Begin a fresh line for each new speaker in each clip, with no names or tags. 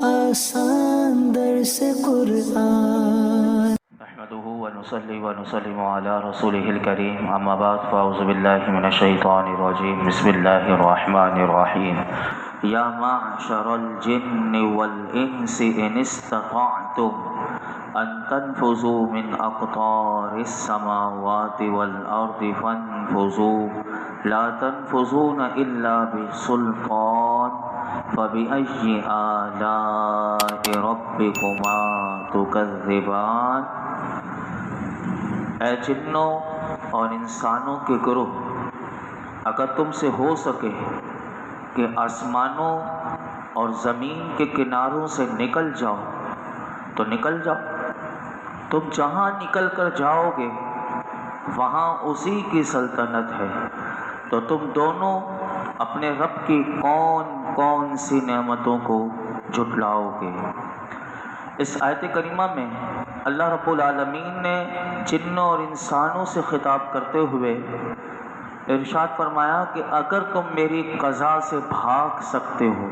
آسان درس قرآن
نحمده ونصلي ونسلم على رسوله الكريم اما بعد فاعوذ بالله من الشيطان الرجيم بسم الله الرحمن الرحيم يا معشر الجن والإنس إن استطعتم أن تنفذوا من أقطار السماوات والأرض فانفذوا لا تنفذون إلا بسلطان فبأي آلاء ربكما تكذبان۔ اے جنوں اور انسانوں کے گروہ، اگر تم سے ہو سکے کہ آسمانوں اور زمین کے کناروں سے نکل جاؤ تو نکل جاؤ۔ تم جہاں نکل کر جاؤ گے وہاں اسی کی سلطنت ہے، تو تم دونوں اپنے رب کی کون کون سی نعمتوں کو جھٹلاؤ گے۔ اس آیت کریمہ میں اللہ رب العالمین نے جنوں اور انسانوں سے خطاب کرتے ہوئے ارشاد فرمایا کہ اگر تم میری قضا سے بھاگ سکتے ہو،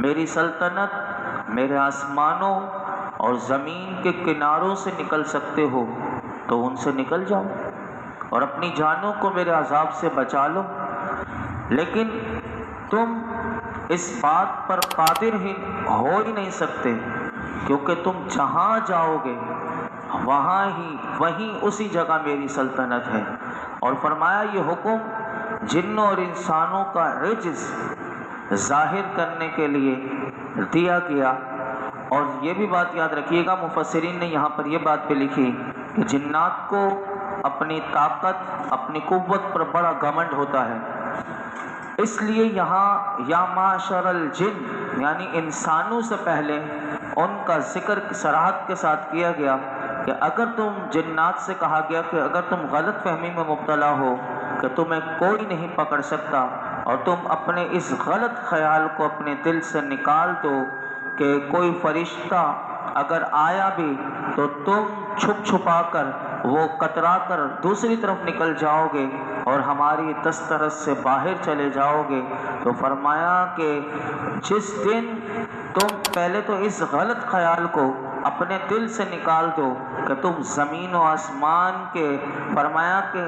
میری سلطنت، میرے آسمانوں اور زمین کے کناروں سے نکل سکتے ہو تو ان سے نکل جاؤ اور اپنی جانوں کو میرے عذاب سے بچا لو۔ لیکن تم اس بات پر قادر ہی ہو ہی نہیں سکتے، کیونکہ تم جہاں جاؤ گے وہیں اسی جگہ میری سلطنت ہے۔ اور فرمایا یہ حکم جنوں اور انسانوں کا عجز ظاہر کرنے کے لیے دیا گیا۔ اور یہ بھی بات یاد رکھیے گا، مفسرین نے یہاں پر یہ بات بھی لکھی کہ جنات کو اپنی طاقت، اپنی قوت پر بڑا گھمنڈ ہوتا ہے، اس لیے یہاں یا معاشر الجن یعنی انسانوں سے پہلے ان کا ذکر صراحت کے ساتھ کیا گیا کہ اگر تم جنات سے کہا گیا کہ اگر تم غلط فہمی میں مبتلا ہو کہ تمہیں کوئی نہیں پکڑ سکتا، اور تم اپنے اس غلط خیال کو اپنے دل سے نکال دو کہ کوئی فرشتہ اگر آیا بھی تو تم چھپ چھپا کر وہ کترا کر دوسری طرف نکل جاؤ گے اور ہماری دسترس سے باہر چلے جاؤ گے، تو فرمایا کہ جس دن تم پہلے تو اس غلط خیال کو اپنے دل سے نکال دو کہ تم زمین و آسمان کے فرمایا کہ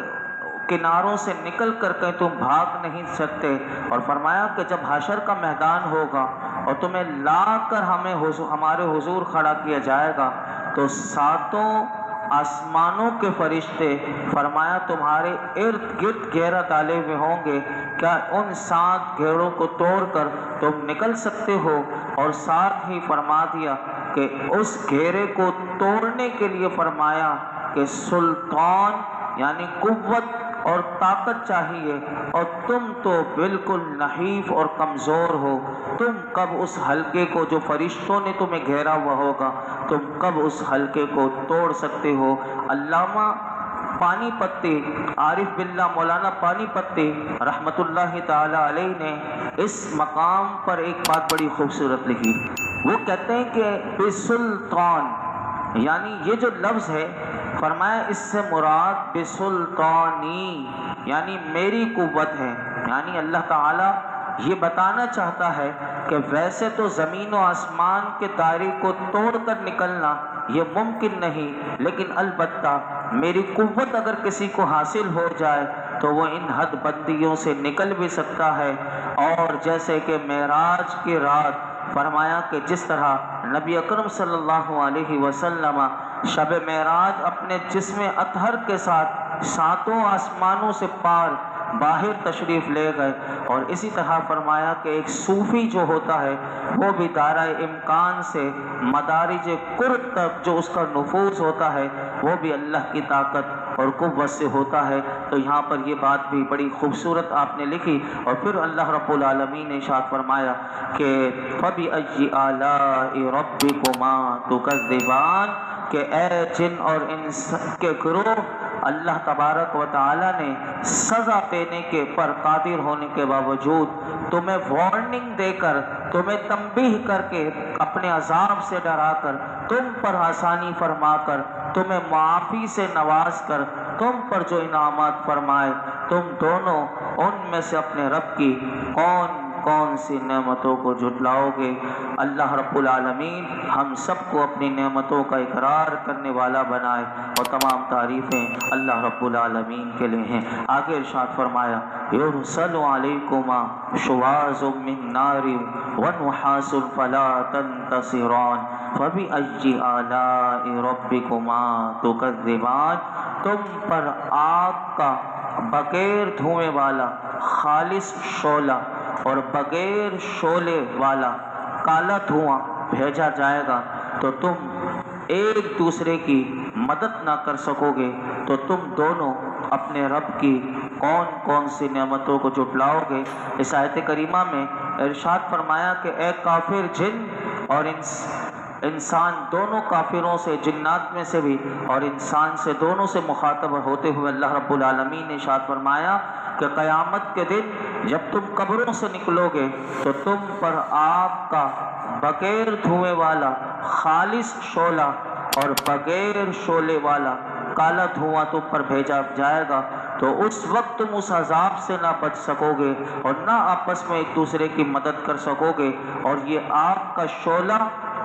کناروں سے نکل کر کے تم بھاگ نہیں سکتے، اور فرمایا کہ جب حشر کا میدان ہوگا اور تمہیں لا کر ہمارے حضور کھڑا کیا جائے گا تو ساتوں آسمانوں کے فرشتے فرمایا تمہارے ارد گرد گھیرا ڈالے ہوئے ہوں گے، کیا ان 7 گھیروں کو توڑ کر تم نکل سکتے ہو؟ اور ساتھ ہی فرما دیا کہ اس گھیرے کو توڑنے کے لیے فرمایا کہ سلطان یعنی قوت اور طاقت چاہیے، اور تم تو بالکل نحیف اور کمزور ہو۔ تم کب اس حلقے کو جو فرشتوں نے تمہیں گھیرا ہوا ہوگا، تم کب اس حلقے کو توڑ سکتے ہو؟ علامہ پانی پتی عارف باللہ مولانا پانی پتی رحمت اللہ تعالی علیہ نے اس مقام پر ایک بات بڑی خوبصورت لکھی۔ وہ کہتے ہیں کہ بسلطان یعنی یہ جو لفظ ہے، فرمایا اس سے مراد بسلطانی یعنی میری قوت ہے، یعنی اللہ تعالی یہ بتانا چاہتا ہے کہ ویسے تو زمین و آسمان کے دائرے کو توڑ کر نکلنا یہ ممکن نہیں، لیکن البتہ میری قوت اگر کسی کو حاصل ہو جائے تو وہ ان حد بندیوں سے نکل بھی سکتا ہے۔ اور جیسے کہ معراج کی رات فرمایا کہ جس طرح نبی اکرم صلی اللہ علیہ وسلم شب معراج اپنے جسم اطہر کے ساتھ 7 آسمانوں سے پار باہر تشریف لے گئے، اور اسی طرح فرمایا کہ ایک صوفی جو ہوتا ہے وہ بھی دائرہ امکان سے مدارج قرب تک جو اس کا نفوذ ہوتا ہے وہ بھی اللہ کی طاقت اور قوت سے ہوتا ہے۔ تو یہاں پر یہ بات بھی بڑی خوبصورت آپ نے لکھی، اور پھر اللہ رب العالمین نے ارشاد فرمایا کہ فَبِأَيِّ آلَاءِ رَبِّكُمَا تُكَذِّبَانِ کہ اے جن اور انس کے گروہ، اللہ تبارک و تعالی نے سزا دینے کے پر قادر ہونے کے باوجود تمہیں وارننگ دے کر، تمہیں تنبیہ کر کے، اپنے عذاب سے ڈرا کر، تم پر آسانی فرما کر، تمہیں معافی سے نواز کر، تم پر جو انعامات فرمائے، تم دونوں ان میں سے اپنے رب کی کون کون سی نعمتوں کو جھٹلاؤ گے۔ اللہ رب العالمین ہم سب کو اپنی نعمتوں کا اقرار کرنے والا بنائے، اور تمام تعریفیں اللہ رب العالمین کے لیے ہیں۔ آگے ارشاد فرمایا یرسل علیکما شواظ من نار ونحاس فلا تنتصران فبأي آلاء ربكما تكذبان، تم پر آگ کا بغیر دھوئیں والا خالص شعلہ اور بغیر شعلے والا کالا دھواں بھیجا جائے گا، تو تم ایک دوسرے کی مدد نہ کر سکو گے، تو تم دونوں اپنے رب کی کون کون سی نعمتوں کو جھٹلاؤ گے۔ اس آیت کریمہ میں ارشاد فرمایا کہ اے کافر جن اور انسان دونوں کافروں سے، جنات میں سے بھی اور انسان سے، دونوں سے مخاطب ہوتے ہوئے اللہ رب العالمین نے ارشاد فرمایا کہ قیامت کے دن جب تم قبروں سے نکلو گے تو تم پر آگ کا بغیر دھوئیں والا خالص شعلہ اور بغیر شعلے والا کالا دھواں تم پر بھیجا جائے گا، تو اس وقت تم اس عذاب سے نہ بچ سکو گے اور نہ آپس میں ایک دوسرے کی مدد کر سکو گے، اور یہ آگ کا شعلہ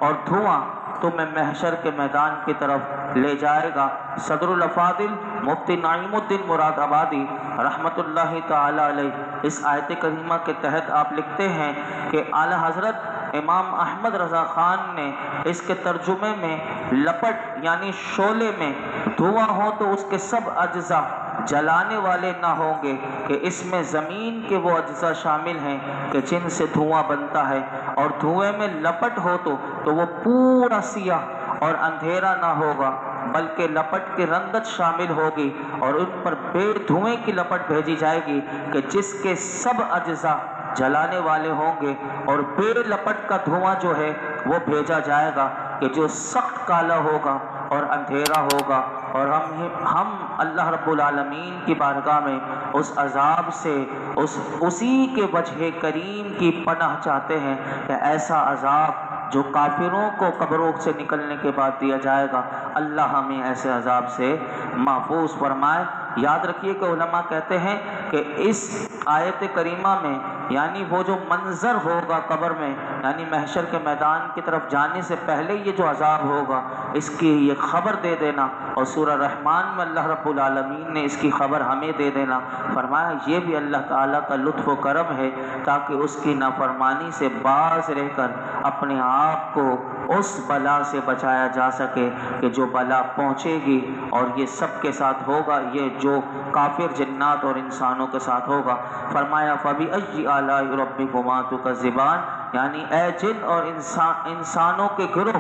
اور دھواں تمہیں محشر کے میدان کی طرف لے جائے گا۔ صدر الافاضل مفتی نعیم الدین مراد آبادی رحمۃ اللہ تعالی علیہ اس آیت کریمہ کے تحت آپ لکھتے ہیں کہ اعلیٰ حضرت امام احمد رضا خان نے اس کے ترجمے میں لپٹ یعنی شعلے میں دھواں ہو تو اس کے سب اجزاء جلانے والے نہ ہوں گے، کہ اس میں زمین کے وہ اجزاء شامل ہیں کہ جن سے دھواں بنتا ہے، اور دھوئیں میں لپٹ ہو تو وہ پورا سیاہ اور اندھیرا نہ ہوگا، بلکہ لپٹ کی رنگت شامل ہوگی، اور ان پر بے دھوئیں کی لپٹ بھیجی جائے گی کہ جس کے سب اجزاء جلانے والے ہوں گے، اور بے لپٹ کا دھواں جو ہے وہ بھیجا جائے گا کہ جو سخت کالا ہوگا اور اندھیرا ہوگا۔ اور ہم اللہ رب العالمین کی بارگاہ میں اس عذاب سے اسی کے وجہ کریم کی پناہ چاہتے ہیں کہ ایسا عذاب جو کافروں کو قبروں سے نکلنے کے بعد دیا جائے گا، اللہ ہمیں ایسے عذاب سے محفوظ فرمائے۔ یاد رکھیے کہ علماء کہتے ہیں کہ اس آیت کریمہ میں یعنی وہ جو منظر ہوگا قبر میں، یعنی محشر کے میدان کی طرف جانے سے پہلے یہ جو عذاب ہوگا، اس کی یہ خبر دے دینا، اور سورہ رحمان میں اللہ رب العالمین نے اس کی خبر ہمیں دے دینا، فرمایا یہ بھی اللہ تعالیٰ کا لطف و کرم ہے تاکہ اس کی نافرمانی سے باز رہ کر اپنے آپ کو اس بلا سے بچایا جا سکے کہ جو بلا پہنچے گی، اور یہ سب کے ساتھ ہوگا، یہ جو کافر جنات اور انسانوں کے ساتھ ہوگا۔ فرمایا فَبِأَيِّ آلَاءِ رَبِّكُمَا تُكَذِّبَانِ، یعنی اے جن اور انسانوں کے گروہ،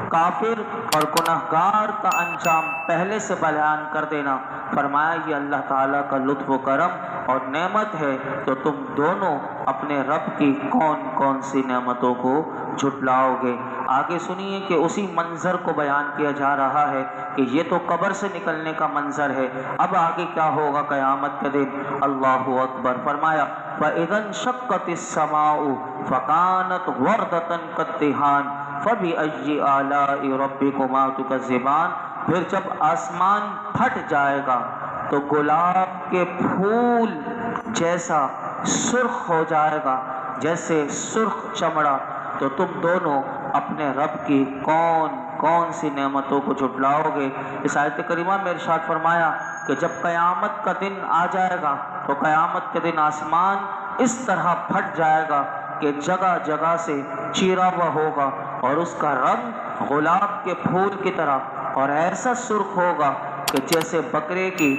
کافر اور گناہگار کا انجام پہلے سے بیان کر دینا۔ فرمایا یہ اللہ تعالیٰ کا لطف و کرم اور نعمت ہے، تو تم دونوں اپنے رب کی کون کون سی نعمتوں کو جھٹلاؤ گے۔ آگے سنیے کہ اسی منظر کو بیان کیا جا رہا ہے کہ یہ تو قبر سے نکلنے کا منظر ہے، اب آگے کیا ہوگا قیامت کے دن۔ اللہ اکبر۔ فرمایا فَإِذَا انشَقَّتِ السَّمَاءُ فَكَانَتْ وَرْدَةً كَالدِّهَانِ فَبِأَيِّ آلَاءِ رَبِّكُمَا تُكَذِّبَانِ، پھر جب آسمان پھٹ جائے گا تو گلاب کے پھول جیسا سرخ ہو جائے گا، جیسے سرخ چمڑا، تو تم دونوں اپنے رب کی کون کون سی نعمتوں کو جھٹلاؤ گے۔ اس آیت کریمہ میں ارشاد فرمایا کہ جب قیامت کا دن آ جائے گا تو قیامت کے دن آسمان اس طرح پھٹ جائے گا کہ جگہ جگہ سے چیرا ہوا ہوگا، اور اس کا رنگ گلاب کے پھول کی طرح اور ایسا سرخ ہوگا کہ جیسے بکرے کی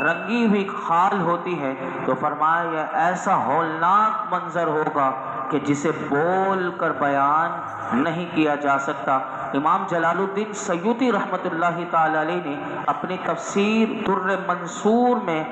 رنگی ہوئی کھال ہوتی ہے۔ تو فرمایا یہ ایسا ہولناک منظر ہوگا کہ جسے بول کر بیان نہیں کیا جا سکتا۔ امام جلال الدین سیوطی رحمۃ اللہ تعالی علیہ نے اپنی تفسیر در منصور میں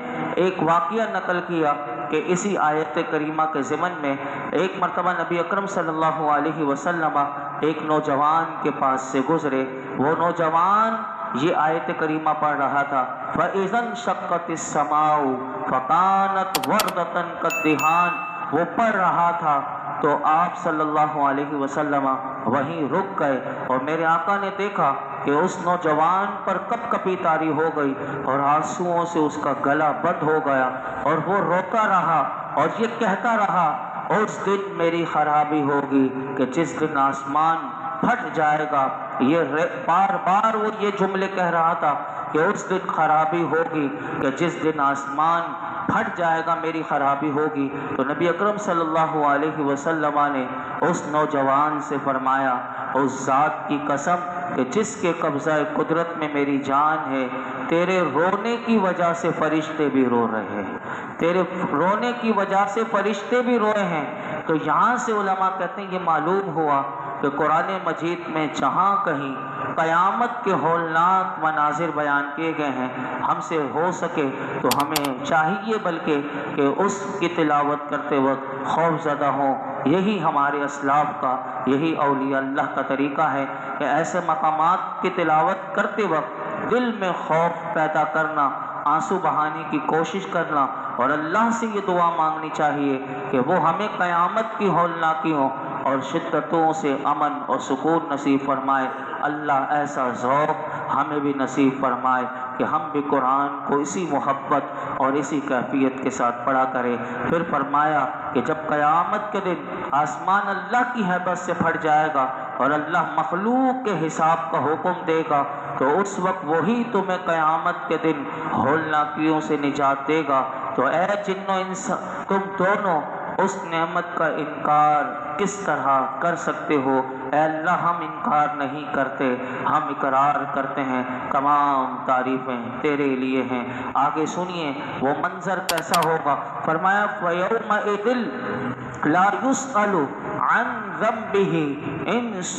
ایک واقعہ نقل کیا کہ اسی آیت کریمہ کے ضمن میں ایک مرتبہ نبی اکرم صلی اللہ علیہ وسلم ایک نوجوان کے پاس سے گزرے، وہ نوجوان یہ آیت کریمہ پڑھ رہا تھا فَإِذَا انشَقَّتِ السَّمَاءُ فَكَانَتْ وَرْدَةً كَالدِّهَانِ، وہ پڑھ رہا تھا تو آپ صلی اللہ علیہ وسلم وہیں رک گئے، اور میرے آقا نے دیکھا کہ اس نوجوان پر کپ کپی طاری ہو گئی اور آنسوؤں سے اس کا گلا بند ہو گیا، اور وہ روتا رہا اور یہ کہتا رہا اس دن میری خرابی ہوگی کہ جس دن آسمان پھٹ جائے گا. یہ بار بار وہ یہ جملے کہہ رہا تھا کہ اس دن خرابی ہوگی کہ جس دن آسمان پھٹ جائے گا میری خرابی ہوگی. تو نبی اکرم صلی اللہ علیہ وسلم نے اس نوجوان سے فرمایا اس ذات کی قسم کہ جس کے قبضہ قدرت میں میری جان ہے، تیرے رونے کی وجہ سے فرشتے بھی رو رہے ہیں، تیرے رونے کی وجہ سے فرشتے بھی روئے ہیں. تو یہاں سے علماء کہتے ہیں یہ معلوم ہوا کہ قرآن مجید میں جہاں کہیں قیامت کے ہولناک مناظر بیان کیے گئے ہیں، ہم سے ہو سکے تو ہمیں چاہیے بلکہ کہ اس کی تلاوت کرتے وقت خوف زدہ ہوں. یہی ہمارے اسلاف کا، یہی اولیاء اللہ کا طریقہ ہے کہ ایسے مقامات کی تلاوت کرتے وقت دل میں خوف پیدا کرنا، آنسو بہانے کی کوشش کرنا، اور اللہ سے یہ دعا مانگنی چاہیے کہ وہ ہمیں قیامت کی ہولناکیوں اور شدتوں سے امن اور سکون نصیب فرمائے. اللہ ایسا ذوق ہمیں بھی نصیب فرمائے کہ ہم بھی قرآن کو اسی محبت اور اسی کیفیت کے ساتھ پڑھا کرے. پھر فرمایا کہ جب قیامت کے دن آسمان اللہ کی ہیبت سے پھٹ جائے گا اور اللہ مخلوق کے حساب کا حکم دے گا تو اس وقت وہی تمہیں قیامت کے دن ہولناکیوں سے نجات دے گا. تو اے جن و انس تم دونوں اس نعمت کا انکار کس طرح کر سکتے ہو؟ اے اللہ ہم انکار نہیں کرتے، ہم اقرار کرتے ہیں. تمام تعریفیں تیرے لیے ہیں. آگے سنیے وہ منظر کیسا ہوگا. فرمایا فَيَوْمَئِذٍ لَا يُسْأَلُ عَنْ ذَنبِهِ إِنسٌ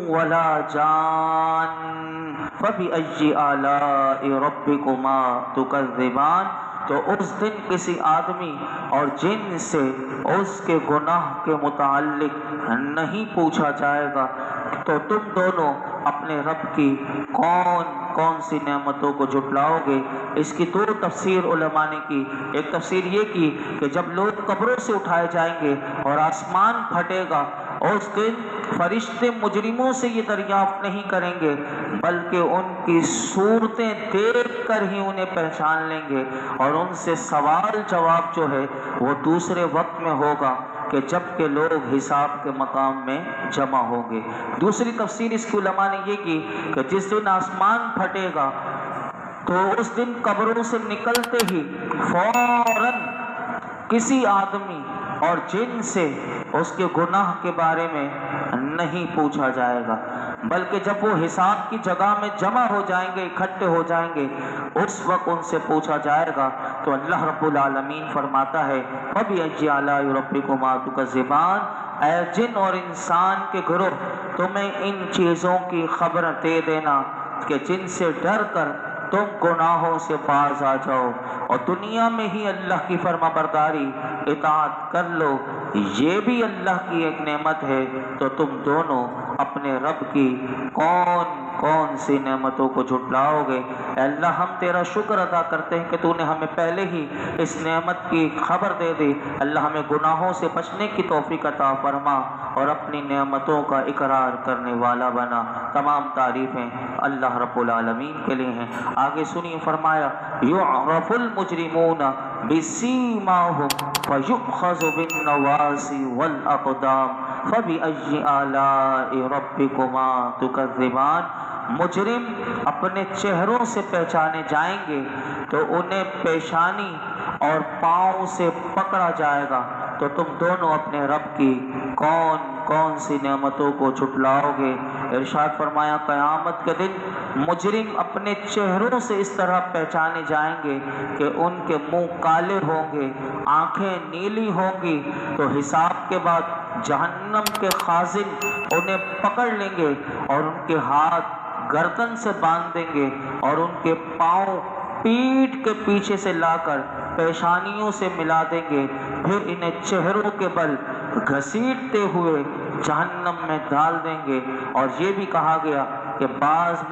وَلَا جَانٌ فَبِأَيِّ آلَاءِ رَبِّكُمَا تُكَذِّبَانِ. تو اس دن کسی آدمی اور جن سے اس کے گناہ کے متعلق نہیں پوچھا جائے گا. تو تم دونوں اپنے رب کی کون کون سی نعمتوں کو جھٹلاؤ گے؟ اس کی دو تفسیر علماء نے کی. ایک تفسیر یہ کی کہ جب لوگ قبروں سے اٹھائے جائیں گے اور آسمان پھٹے گا، اس دن فرشتے مجرموں سے یہ دریافت نہیں کریں گے بلکہ ان کی صورتیں دیکھ کر ہی انہیں پہچان لیں گے، اور ان سے سوال جواب جو ہے وہ دوسرے وقت میں ہوگا کہ جب کہ لوگ حساب کے مقام میں جمع ہوں گے. دوسری تفسیر اس کی علماء نے یہ کی کہ جس دن آسمان پھٹے گا تو اس دن قبروں سے نکلتے ہی فوراً کسی آدمی اور جن سے اس کے گناہ کے بارے میں نہیں پوچھا جائے گا، بلکہ جب وہ حساب کی جگہ میں جمع ہو جائیں گے، اکٹھے ہو جائیں گے، اس وقت ان سے پوچھا جائے گا. تو اللہ رب العالمین فرماتا ہے فَبِأَيِّ آلَاءِ رَبِّكُمَا تُكَذِّبَانِ. اے جن اور انسان کے گروہ، تمہیں ان چیزوں کی خبر دے دینا کہ جن سے ڈر کر تم گناہوں سے باز آ جاؤ اور دنیا میں ہی اللہ کی فرما برداری اطاعت کر لو. یہ بھی اللہ کی ایک نعمت ہے. تو تم دونوں اپنے رب کی کون کون سی نعمتوں کو جھٹلاؤ گے؟ اے اللہ ہم تیرا شکر ادا کرتے ہیں کہ تو نے ہمیں پہلے ہی اس نعمت کی خبر دے دی. اللہ ہمیں گناہوں سے بچنے کی توفیق عطا فرما اور اپنی نعمتوں کا اقرار کرنے والا بنا. تمام تعریفیں اللہ رب العالمین کے لیے ہیں. آگے سنیے فرمایا یعرف المجرمون بسیماہم فیؤخذ بالنواصی والاقدام فبأی آلاء ربکما تکذبان. مجرم اپنے چہروں سے پہچانے جائیں گے تو انہیں پیشانی اور پاؤں سے پکڑا جائے گا. تو تم دونوں اپنے رب کی کون کون سی نعمتوں کو جھٹلاؤ گے؟ ارشاد فرمایا قیامت کے دن مجرم اپنے چہروں سے اس طرح پہچانے جائیں گے کہ ان کے منہ کالے ہوں گے، آنکھیں نیلی ہوں گی. تو حساب کے بعد جہنم کے خازن انہیں پکڑ لیں گے اور ان کے ہاتھ گردن سے باندھ دیں گے اور ان کے پاؤں پیٹھ کے پیچھے سے لا کر پیشانیوں سے ملا دیں گے. پھر انہیں چہروں کے بل گھسیٹتے ہوئے جہنم میں ڈال دیں گے. اور یہ بھی کہا گیا کہ بعض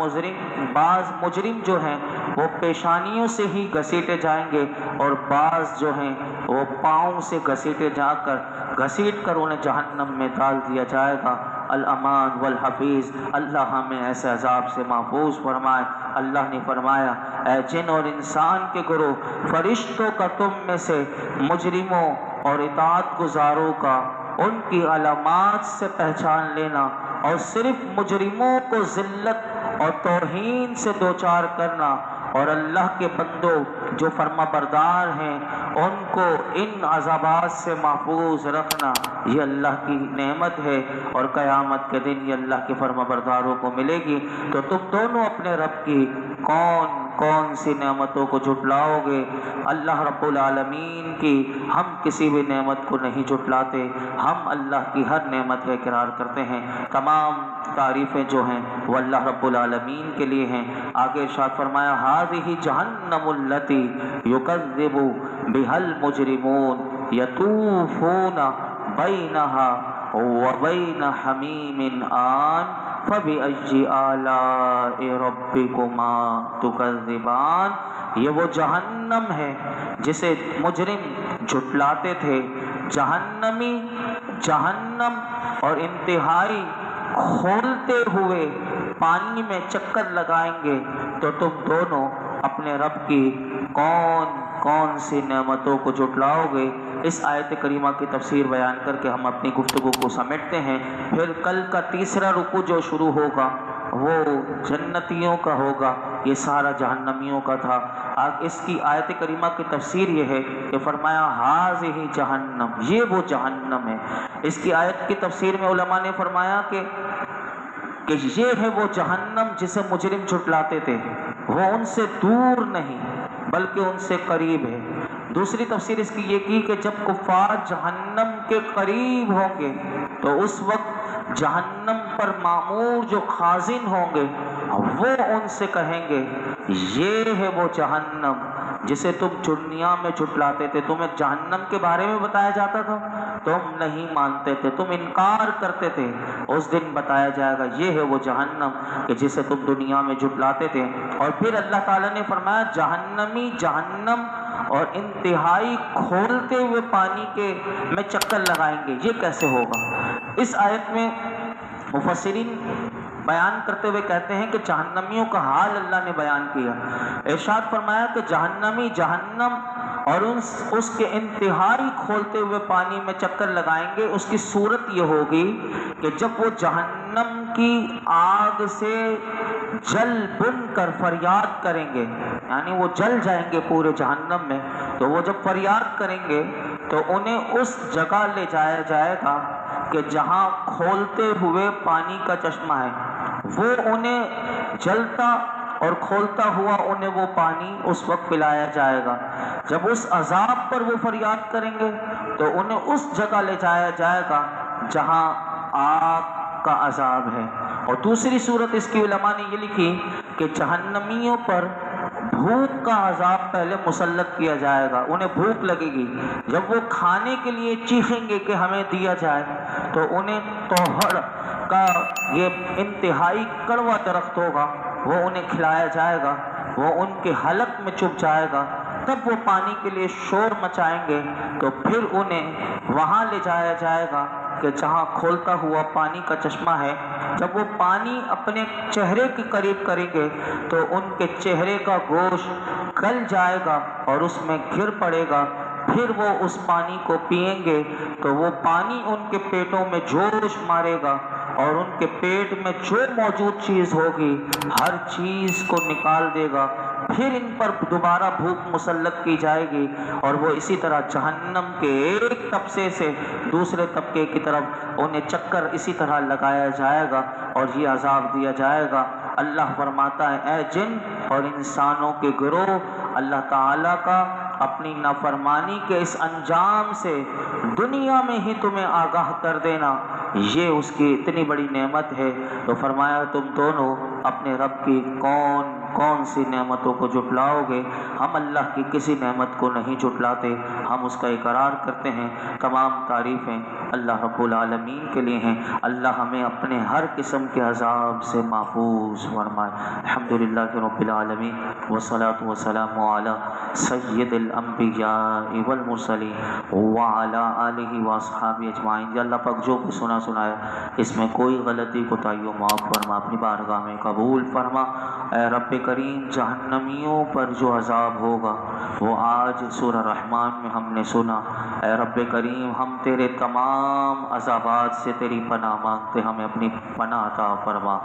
مجرم جو ہیں وہ پیشانیوں سے ہی گھسیٹے جائیں گے اور بعض جو ہیں وہ پاؤں سے گھسیٹ کر انہیں جہنم میں ڈال دیا جائے گا. الامان والحفیظ. اللہ ہمیں ایسے عذاب سے محفوظ فرمائے. اللہ نے فرمایا اے جن اور انسان کے گروہ، فرشتوں کا تم میں سے مجرموں اور اطاعت گزاروں کا ان کی علامات سے پہچان لینا اور صرف مجرموں کو ذلت اور توہین سے دوچار کرنا اور اللہ کے بندوں جو فرما بردار ہیں ان کو ان عذابات سے محفوظ رکھنا، یہ اللہ کی نعمت ہے اور قیامت کے دن یہ اللہ کے فرما برداروں کو ملے گی۔ تو تم دونوں اپنے رب کی کون کون سی نعمتوں کو جھٹلاؤ گے؟ اللہ رب العالمین کی ہم کسی بھی نعمت کو نہیں جھٹلاتے، ہم اللہ کی ہر نعمت کا اقرار کرتے ہیں۔ تمام تعریفیں جو ہیں وہ اللہ رب العالمین کے لیے ہیں۔ آگے ارشاد فرمایا ھذہ جہنم التی یکذب بہا المجرمون یطوفون بینہا وبین حمیم آن فبأی آلاء ربکما تکذبان۔ یہ وہ جہنم ہے جسے مجرم جھٹلاتے تھے۔ جہنمی جہنم اور انتہائی کھولتے ہوئے پانی میں چکر لگائیں گے تو تم دونوں اپنے رب کی کون کون سی نعمتوں کو جھٹلاؤ گے؟ اس آیت کریمہ کی تفسیر بیان کر کے ہم اپنی گفتگو کو سمیٹتے ہیں۔ پھر کل کا تیسرا رکوع جو شروع ہوگا وہ جنتیوں کا ہوگا، یہ سارا جہنمیوں کا تھا۔ اس کی آیت کریمہ کی تفسیر یہ ہے کہ فرمایا ھذہ جہنم، یہ وہ جہنم ہے۔ اس کی آیت کی تفسیر میں علماء نے فرمایا کہ یہ ہے وہ جہنم جسے مجرم جھٹلاتے تھے، وہ ان سے دور نہیں بلکہ ان سے قریب ہے۔ دوسری تفسیر اس کی یہ کی کہ جب کفار جہنم کے قریب ہوں گے تو اس وقت جہنم پر مامور جو خازن ہوں گے وہ ان سے کہیں گے یہ ہے وہ جہنم جسے تم دنیا میں جھٹلاتے تھے، تمہیں جہنم کے بارے میں بتایا جاتا تھا، تم نہیں مانتے تھے، تم انکار کرتے تھے، اس دن بتایا جائے گا یہ ہے وہ جہنم کہ جسے تم دنیا میں جھٹلاتے تھے۔ اور پھر اللہ تعالیٰ نے فرمایا جہنمی جہنم اور انتہائی کھولتے ہوئے پانی کے میں چکر لگائیں گے، یہ کیسے ہوگا؟ اس آیت میں مفسرین بیان کرتے ہوئے کہتے ہیں کہ جہنمیوں کا حال اللہ نے بیان کیا۔ ارشاد فرمایا کہ جہنمی جہنم اور اس کے انتہائی کھولتے ہوئے پانی میں چکر لگائیں گے۔ اس کی صورت یہ ہوگی کہ جب وہ جہنم کی آگ سے جل بن کر فریاد کریں گے، یعنی وہ جل جائیں گے پورے جہنم میں، تو وہ جب فریاد کریں گے تو انہیں اس جگہ لے جایا جائے گا کہ جہاں کھولتے ہوئے پانی کا چشمہ ہے، وہ انہیں جلتا اور کھولتا ہوا انہیں وہ پانی اس وقت پلایا جائے گا۔ جب اس عذاب پر وہ فریاد کریں گے تو انہیں اس جگہ لے جایا جائے گا جہاں آگ کا عذاب ہے۔ اور دوسری صورت اس کی علماء نے یہ لکھی کہ جہنمیوں پر بھوک کا عذاب پہلے مسلط کیا جائے گا، انہیں بھوک لگے گی، جب وہ کھانے کے لیے چیخیں گے کہ ہمیں دیا جائے تو انہیں توہڑ کا یہ انتہائی کڑوا درخت ہوگا وہ انہیں کھلایا جائے گا، وہ ان کے حلق میں چبھ جائے گا، تب وہ پانی کے لیے شور مچائیں گے تو پھر انہیں وہاں لے جایا جائے گا کہ جہاں کھولتا ہوا پانی کا چشمہ ہے۔ جب وہ پانی اپنے چہرے کے قریب کریں گے تو ان کے چہرے کا گوشت گل جائے گا اور اس میں گر پڑے گا، پھر وہ اس پانی کو پئیں گے تو وہ پانی ان کے پیٹوں میں جوش مارے گا اور ان کے پیٹ میں جو موجود چیز ہوگی ہر چیز کو نکال دے گا، پھر ان پر دوبارہ بھوک مسلط کی جائے گی اور وہ اسی طرح جہنم کے ایک طبقے سے دوسرے طبقے کی طرف انہیں چکر اسی طرح لگایا جائے گا اور یہ عذاب دیا جائے گا۔ اللہ فرماتا ہے اے جن اور انسانوں کے گروہ، اللہ تعالیٰ کا اپنی نافرمانی کے اس انجام سے دنیا میں ہی تمہیں آگاہ کر دینا یہ اس کی اتنی بڑی نعمت ہے۔ تو فرمایا تم دونوں اپنے رب کی کون کون سی نعمتوں کو جھٹلاؤ گے؟ ہم اللہ کی کسی نعمت کو نہیں جھٹلاتے، ہم اس کا اقرار کرتے ہیں۔ تمام تعریفیں اللہ رب العالمین کے لیے ہیں۔ اللہ ہمیں اپنے ہر قسم کے عذاب سے محفوظ فرمائے۔ الحمدللہ رب العالمین والصلاة والسلام علی سید الانبیاء والمرسلین وعلی آلہ واصحابہ اجمعین۔ یا اللہ پاک جو کچھ سنا سنایا اس میں کوئی غلطی کوتاہی ہو معاف فرما، اپنی بارگاہ میں قبول قبول فرما۔ اے رب کریم جہنمیوں پر جو عذاب ہوگا وہ آج سورہ رحمان میں ہم نے سنا۔ اے رب کریم ہم تیرے تمام عذابات سے تیری پناہ مانگتے، ہمیں اپنی پناہ عطا فرما۔